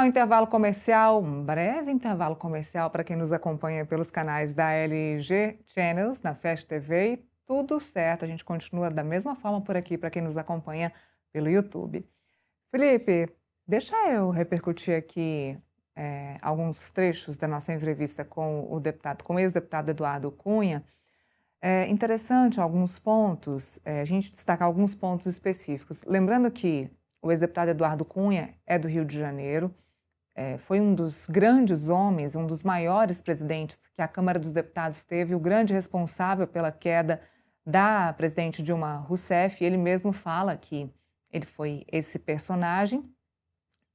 ao intervalo comercial, um breve intervalo comercial para quem nos acompanha pelos canais da LG Channels, na Fast TV, e tudo certo, a gente continua da mesma forma por aqui para quem nos acompanha pelo YouTube. Felipe, deixa eu repercutir aqui alguns trechos da nossa entrevista com com o ex-deputado Eduardo Cunha. É interessante alguns pontos, a gente destacar alguns pontos específicos. Lembrando que o ex-deputado Eduardo Cunha é do Rio de Janeiro, foi um dos grandes homens, um dos maiores presidentes que a Câmara dos Deputados teve, o grande responsável pela queda da presidente Dilma Rousseff. Ele mesmo fala que ele foi esse personagem,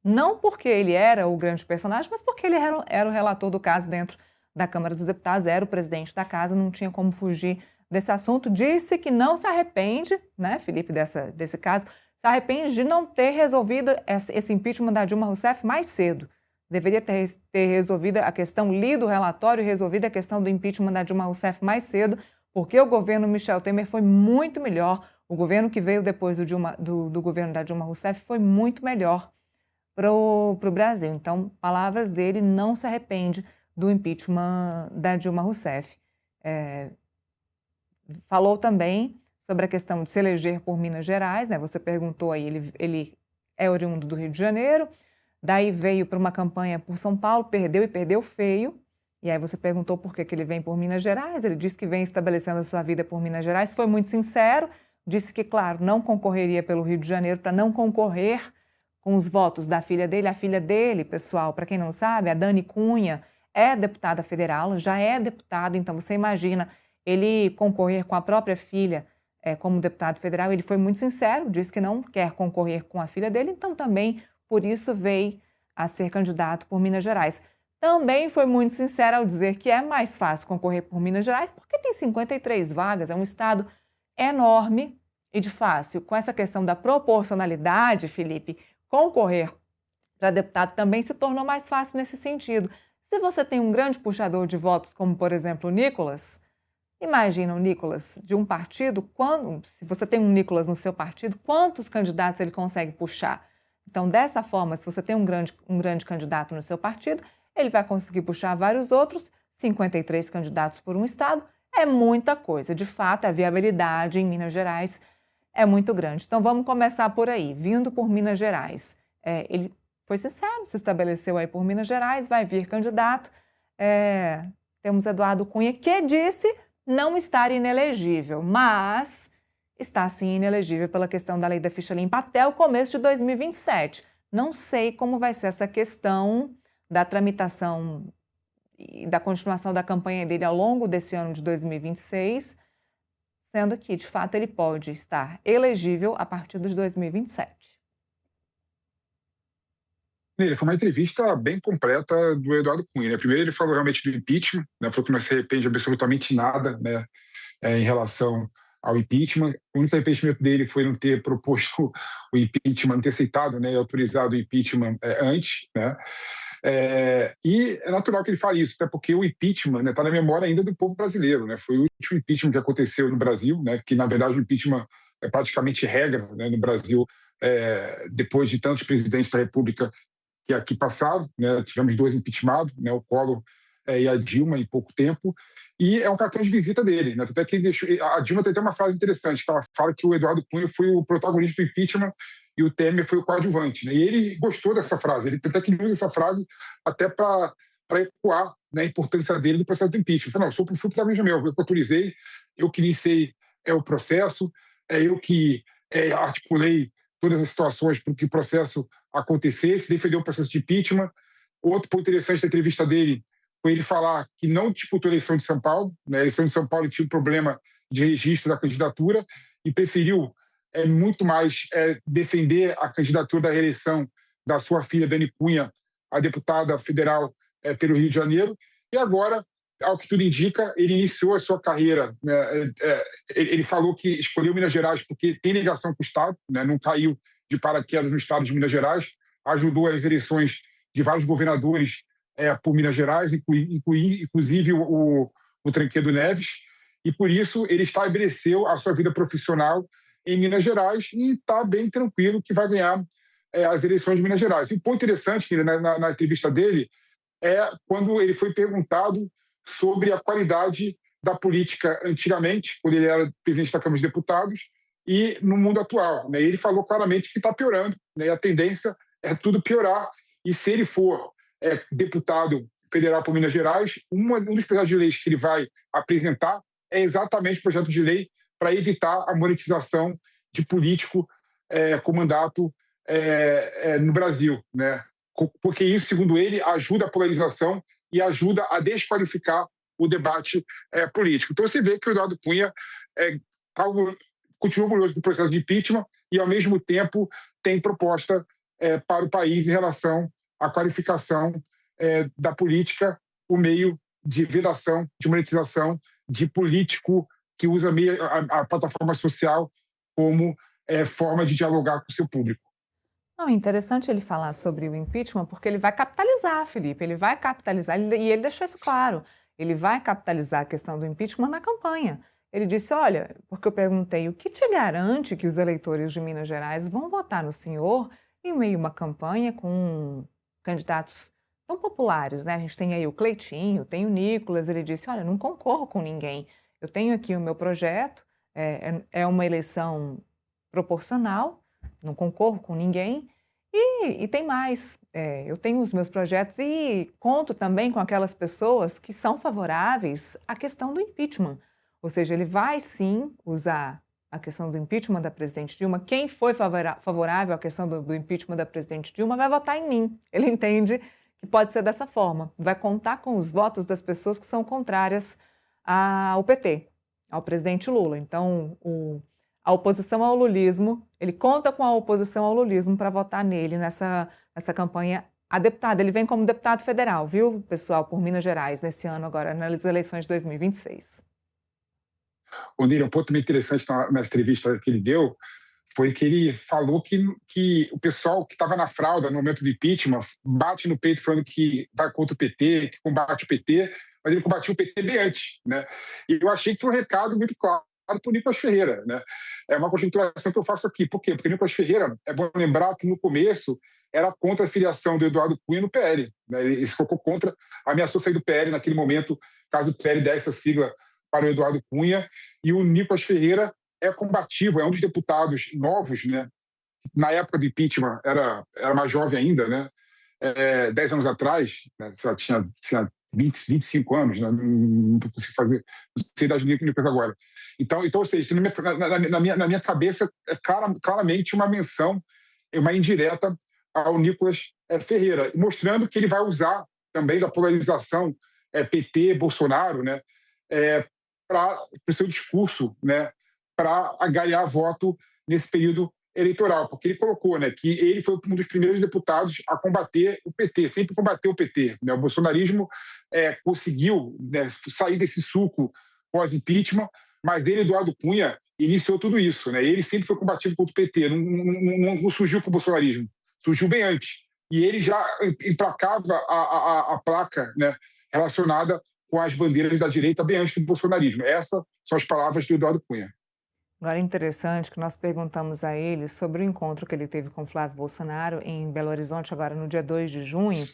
não porque ele era o grande personagem, mas porque ele era o relator do caso dentro da Câmara dos Deputados, era o presidente da casa, não tinha como fugir desse assunto. Disse que não se arrepende, né, Felipe, desse caso, se arrepende de não ter resolvido esse impeachment da Dilma Rousseff mais cedo. Deveria ter resolvido a questão, lido o relatório e resolvido a questão do impeachment da Dilma Rousseff mais cedo, porque o governo Michel Temer foi muito melhor. O governo que veio depois do governo da Dilma Rousseff foi muito melhor para o Brasil. Então, palavras dele, não se arrepende do impeachment da Dilma Rousseff. Falou também sobre a questão de se eleger por Minas Gerais, né? Você perguntou aí, ele é oriundo do Rio de Janeiro, daí veio para uma campanha por São Paulo, perdeu e perdeu feio, e aí você perguntou por que ele vem por Minas Gerais, ele disse que vem estabelecendo a sua vida por Minas Gerais, foi muito sincero, disse que, claro, não concorreria pelo Rio de Janeiro para não concorrer com os votos da filha dele. A filha dele, pessoal, para quem não sabe, a Dani Cunha, é deputada federal, já é deputada, então você imagina ele concorrer com a própria filha como deputado federal. Ele foi muito sincero, disse que não quer concorrer com a filha dele, então também, por isso, veio a ser candidato por Minas Gerais. Também foi muito sincero ao dizer que é mais fácil concorrer por Minas Gerais porque tem 53 vagas, é um estado enorme e de fácil. Com essa questão da proporcionalidade, Felipe, concorrer para deputado também se tornou mais fácil nesse sentido. Se você tem um grande puxador de votos, como, por exemplo, o Nicolas, imagina o Nicolas de um partido, se você tem um Nicolas no seu partido, quantos candidatos ele consegue puxar? Então, dessa forma, se você tem um grande candidato no seu partido, ele vai conseguir puxar vários outros, 53 candidatos por um estado, é muita coisa. De fato, a viabilidade em Minas Gerais é muito grande. Então, vamos começar por aí, vindo por Minas Gerais. Ele foi sincero, se estabeleceu aí por Minas Gerais, vai vir candidato. Temos Eduardo Cunha, que disse não estar inelegível, mas está sim inelegível pela questão da lei da ficha limpa até o começo de 2027. Não sei como vai ser essa questão da tramitação e da continuação da campanha dele ao longo desse ano de 2026, sendo que, de fato, ele pode estar elegível a partir de 2027. Ele foi uma entrevista bem completa do Eduardo Cunha, né? Primeiro ele falou realmente do impeachment, né? Falou que não se arrepende absolutamente nada, né? Em relação ao impeachment. O único arrependimento dele foi não ter proposto o impeachment, não ter aceitado, né, autorizado o impeachment antes, né? E é natural que ele fale isso, até porque o impeachment está na memória ainda do povo brasileiro, né? Foi o último impeachment que aconteceu no Brasil, né? Que na verdade o impeachment é praticamente regra, né, no Brasil, depois de tantos presidentes da República que aqui passaram, né? Tivemos 2 impeachments, né? O Collor e a Dilma em pouco tempo, e é um cartão de visita dele, né? Até que a Dilma tem até uma frase interessante, que ela fala que o Eduardo Cunha foi o protagonista do impeachment e o Temer foi o coadjuvante, né? E ele gostou dessa frase, ele até que usa essa frase até para ecoar, né, a importância dele no processo do impeachment. Ele falou, não, fui protagonista meu, eu que autorizei, eu que iniciei o processo, eu que articulei todas as situações para que o processo acontecesse, defendeu o processo de impeachment. Outro ponto interessante da entrevista dele foi ele falar que não disputou a eleição de São Paulo, né? A eleição de São Paulo tinha um problema de registro da candidatura e preferiu muito mais defender a candidatura da reeleição da sua filha Dani Cunha, a deputada federal pelo Rio de Janeiro. E agora, ao que tudo indica, ele iniciou a sua carreira, né? Ele falou que escolheu Minas Gerais porque tem ligação com o Estado, né? Não caiu de paraquedas no Estado de Minas Gerais, ajudou as eleições de vários governadores por Minas Gerais, inclusive o Tancredo Neves, e por isso ele estabeleceu a sua vida profissional em Minas Gerais e está bem tranquilo que vai ganhar as eleições de Minas Gerais. E o ponto interessante na entrevista dele é quando ele foi perguntado sobre a qualidade da política antigamente, quando ele era presidente da Câmara dos Deputados, e no mundo atual, né? Ele falou claramente que está piorando, né? E a tendência é tudo piorar. E se ele for deputado federal por Minas Gerais, um dos projetos de leis que ele vai apresentar é exatamente o projeto de lei para evitar a monetização de político com mandato no Brasil, né? Porque isso, segundo ele, ajuda a polarização e ajuda a desqualificar o debate político. Então você vê que o Eduardo Cunha continua orgulhoso do processo de impeachment e, ao mesmo tempo, tem proposta para o país em relação à qualificação da política, o meio de vedação, de monetização de político que usa a plataforma social como forma de dialogar com o seu público. Não, é interessante ele falar sobre o impeachment, porque ele vai capitalizar, Felipe, ele vai capitalizar, e ele deixou isso claro, ele vai capitalizar a questão do impeachment na campanha. Ele disse, olha, porque eu perguntei, o que te garante que os eleitores de Minas Gerais vão votar no senhor em meio a uma campanha com candidatos tão populares, né? A gente tem aí o Cleitinho, tem o Nicolas, ele disse, olha, não concorro com ninguém, eu tenho aqui o meu projeto, é uma eleição proporcional, não concorro com ninguém, e tem mais, eu tenho os meus projetos e conto também com aquelas pessoas que são favoráveis à questão do impeachment. Ou seja, ele vai sim usar a questão do impeachment da presidente Dilma. Quem foi favorável à questão do impeachment da presidente Dilma vai votar em mim. Ele entende que pode ser dessa forma. Vai contar com os votos das pessoas que são contrárias ao PT, ao presidente Lula. Então, a oposição ao lulismo, ele conta com a oposição ao lulismo para votar nele nessa campanha a deputado. Ele vem como deputado federal, viu, pessoal, por Minas Gerais, nesse ano agora, nas eleições de 2026. Onde um ponto muito interessante nessa entrevista que ele deu foi que ele falou que o pessoal que estava na fralda no momento do impeachment bate no peito falando que vai contra o PT, que combate o PT, mas ele combatia o PT bem antes, né? E eu achei que foi um recado muito claro para o Nicolas Ferreira, né? É uma conjecturação que eu faço aqui. Por quê? Porque o Nicolas Ferreira, é bom lembrar que no começo era contra a filiação do Eduardo Cunha no PL, né? Ele se colocou contra, ameaçou sair do PL naquele momento, caso o PL desse essa sigla para o Eduardo Cunha, e o Nicolas Ferreira é combativo, é um dos deputados novos, né? Na época do impeachment, era mais jovem ainda, né? 10 anos atrás, né? Tinha 25 anos, né? Não consigo fazer, não sei a idade do Nicolas agora. Então, ou seja, na minha cabeça é claramente uma menção, uma indireta ao Nicolas Ferreira, mostrando que ele vai usar também da polarização PT-Bolsonaro, né? Para o seu discurso, né, para ganhar voto nesse período eleitoral, porque ele colocou, né, que ele foi um dos primeiros deputados a combater o PT, sempre combateu o PT, né? O bolsonarismo conseguiu, né, sair desse suco pós-impeachment, mas ele, Eduardo Cunha, iniciou tudo isso, né? Ele sempre foi combativo contra o PT, não surgiu com o bolsonarismo, surgiu bem antes, e ele já emplacava a placa, né, relacionada com as bandeiras da direita bem antes do bolsonarismo. Essas são as palavras do Eduardo Cunha. Agora é interessante que nós perguntamos a ele sobre o encontro que ele teve com Flávio Bolsonaro em Belo Horizonte, agora no dia 2 de junho,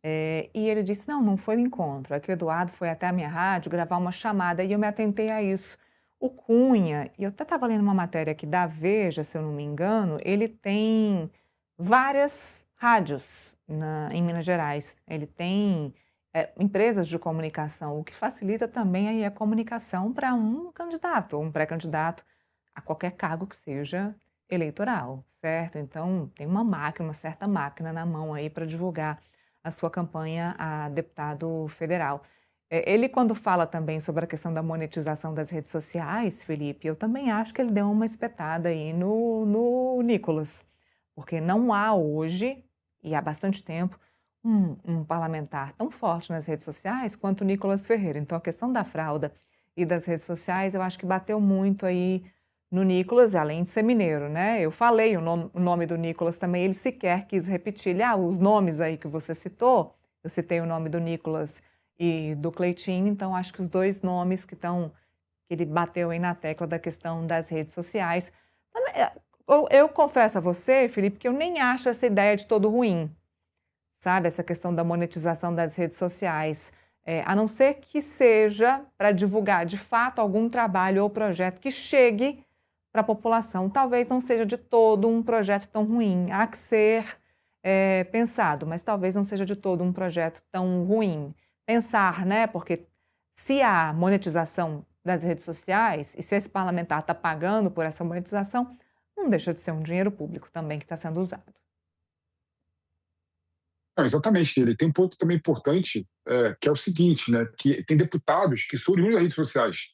e ele disse, não foi um encontro, é que o Eduardo foi até a minha rádio gravar uma chamada e eu me atentei a isso. O Cunha, e eu até estava lendo uma matéria aqui da Veja, se eu não me engano, ele tem várias rádios em Minas Gerais, ele tem empresas de comunicação, o que facilita também aí a comunicação para um candidato ou um pré-candidato a qualquer cargo que seja eleitoral, certo? Então, tem uma certa máquina na mão aí para divulgar a sua campanha a deputado federal. Ele, quando fala também sobre a questão da monetização das redes sociais, Felipe, eu também acho que ele deu uma espetada aí no Nicolas, porque não há hoje, e há bastante tempo, um parlamentar tão forte nas redes sociais quanto o Nicolas Ferreira. Então, a questão da frauda e das redes sociais, eu acho que bateu muito aí no Nicolas, além de ser mineiro, né? Eu falei o nome do Nicolas também, ele sequer quis repetir. Os nomes aí que você citou, eu citei o nome do Nicolas e do Cleitinho, então acho que os dois nomes que ele bateu aí na tecla da questão das redes sociais. Também, eu confesso a você, Felipe, que eu nem acho essa ideia de todo ruim, sabe? Essa questão da monetização das redes sociais. A não ser que seja para divulgar de fato algum trabalho ou projeto que chegue para a população. Talvez não seja de todo um projeto tão ruim. Há que ser pensado, mas talvez não seja de todo um projeto tão ruim. Pensar, né? Porque se há monetização das redes sociais e se esse parlamentar está pagando por essa monetização, não deixa de ser um dinheiro público também que está sendo usado. Não, exatamente. Ele tem um ponto também importante, que é o seguinte, né, que tem deputados que são oriundos das redes sociais.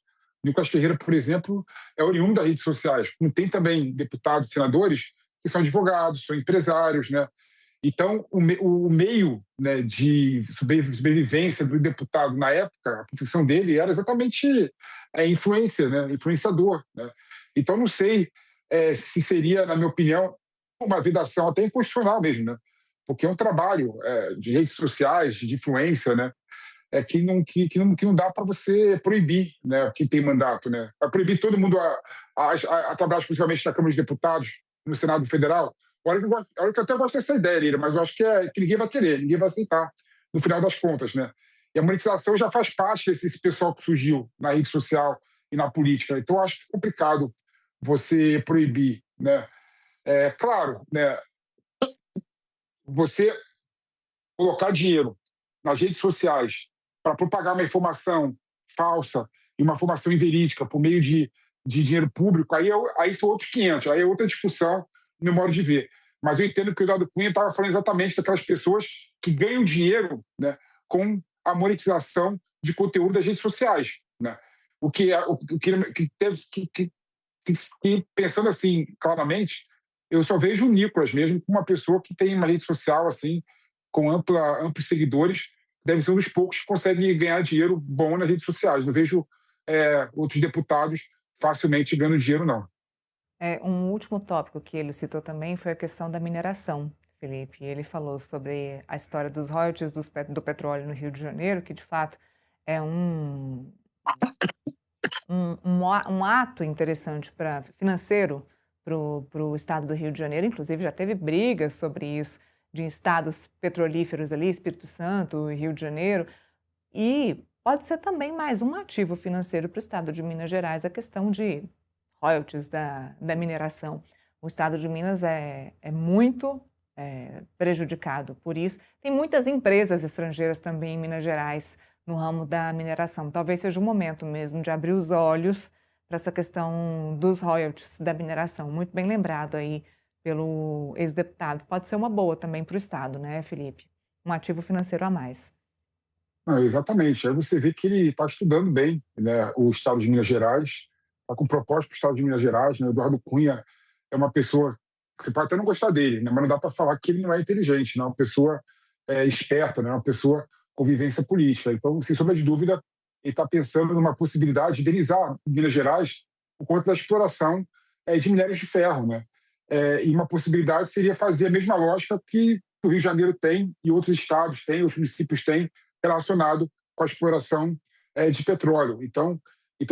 Nicolas Ferreira, por exemplo, é oriundo das redes sociais. Como tem também deputados, senadores, que são advogados, são empresários, né? Então, o meio, né, de sobrevivência do deputado na época, a profissão dele era exatamente influência, né, influenciador. Né? Então, não sei se seria, na minha opinião, uma vedação até inconstitucional mesmo, né? Porque é um trabalho de redes sociais, de influência, né? Que não dá para você proibir, né, quem tem mandato. Né? Vai proibir todo mundo a trabalhar exclusivamente na Câmara dos Deputados, no Senado Federal. Olha que eu até gosto dessa ideia, Lira, mas eu acho que ninguém vai querer, ninguém vai aceitar, no final das contas. Né? E a monetização já faz parte desse pessoal que surgiu na rede social e na política. Então, eu acho que é complicado você proibir. Né? Claro, né, você colocar dinheiro nas redes sociais para propagar uma informação falsa e uma informação inverídica por meio de dinheiro público, aí são outros 500, aí é outra discussão, no meu modo de ver. Mas eu entendo que o Eduardo Cunha estava falando exatamente daquelas pessoas que ganham dinheiro, né, com a monetização de conteúdo das redes sociais. Né? O que pensando assim, claramente, eu só vejo o Nicolas mesmo como uma pessoa que tem uma rede social assim, com amplos seguidores, deve ser um dos poucos que consegue ganhar dinheiro bom nas redes sociais. Não vejo outros deputados facilmente ganhando dinheiro, não. Um último tópico que ele citou também foi a questão da mineração, Felipe. Ele falou sobre a história dos royalties do petróleo no Rio de Janeiro, que de fato é um ato interessante financeiro para o estado do Rio de Janeiro. Inclusive, já teve brigas sobre isso, de estados petrolíferos ali, Espírito Santo, Rio de Janeiro. E pode ser também mais um ativo financeiro para o estado de Minas Gerais, a questão de royalties da mineração. O estado de Minas é muito prejudicado por isso. Tem muitas empresas estrangeiras também em Minas Gerais no ramo da mineração. Talvez seja o momento mesmo de abrir os olhos para essa questão dos royalties da mineração. Muito bem lembrado aí pelo ex-deputado. Pode ser uma boa também para o estado, né, Felipe? Um ativo financeiro a mais. Não, exatamente. Aí você vê que ele está estudando bem, né, o estado de Minas Gerais, está com propósito para o estado de Minas Gerais. Né? O Eduardo Cunha é uma pessoa que você pode até não gostar dele, né, mas não dá para falar que ele não é inteligente, né? Uma pessoa esperta, né? Uma pessoa com vivência política. Então, sem sombra de dúvida, ele está pensando numa possibilidade de indenizar Minas Gerais por conta da exploração de minérios de ferro. Né? E uma possibilidade seria fazer a mesma lógica que o Rio de Janeiro tem e outros estados têm, outros municípios têm, relacionado com a exploração de petróleo. Então,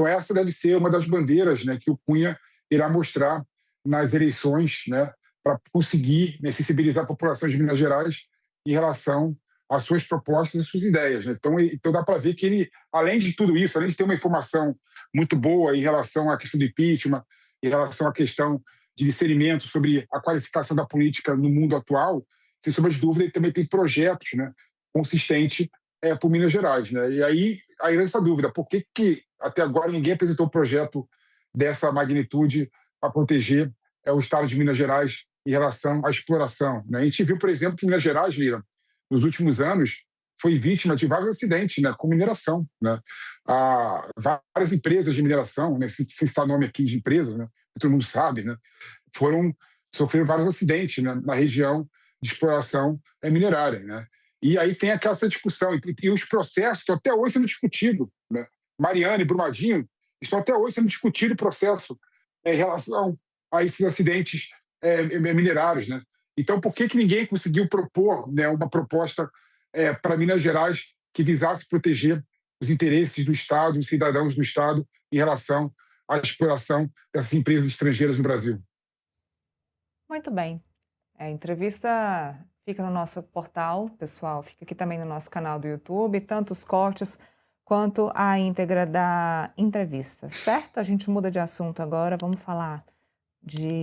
essa deve ser uma das bandeiras, né, que o Cunha irá mostrar nas eleições, né, para conseguir, né, sensibilizar a população de Minas Gerais em relação às suas propostas e suas ideias. Né? Então dá para ver que ele, além de tudo isso, além de ter uma informação muito boa em relação à questão do impeachment, em relação à questão de discernimento sobre a qualificação da política no mundo atual, sem sombra de dúvida, ele também tem projetos, né, consistentes por Minas Gerais. Né? E aí essa dúvida, por que até agora ninguém apresentou um projeto dessa magnitude para proteger o estado de Minas Gerais em relação à exploração? Né? A gente viu, por exemplo, que Minas Gerais, Lira, nos últimos anos, foi vítima de vários acidentes, né, com mineração. Né? Várias empresas de mineração, né, se citar nome aqui de empresas, né, todo mundo sabe, né, sofreram vários acidentes, né, na região de exploração minerária. Né? E aí tem aquela discussão, e os processos estão até hoje sendo discutidos. Né? Mariana e Brumadinho estão até hoje sendo discutidos o processo em relação a esses acidentes minerários. Né? Então, por que ninguém conseguiu propor, né, uma proposta para Minas Gerais que visasse proteger os interesses do Estado, os cidadãos do Estado, em relação à exploração dessas empresas estrangeiras no Brasil? Muito bem. A entrevista fica no nosso portal, pessoal, fica aqui também no nosso canal do YouTube, tanto os cortes quanto a íntegra da entrevista, certo? A gente muda de assunto agora, vamos falar de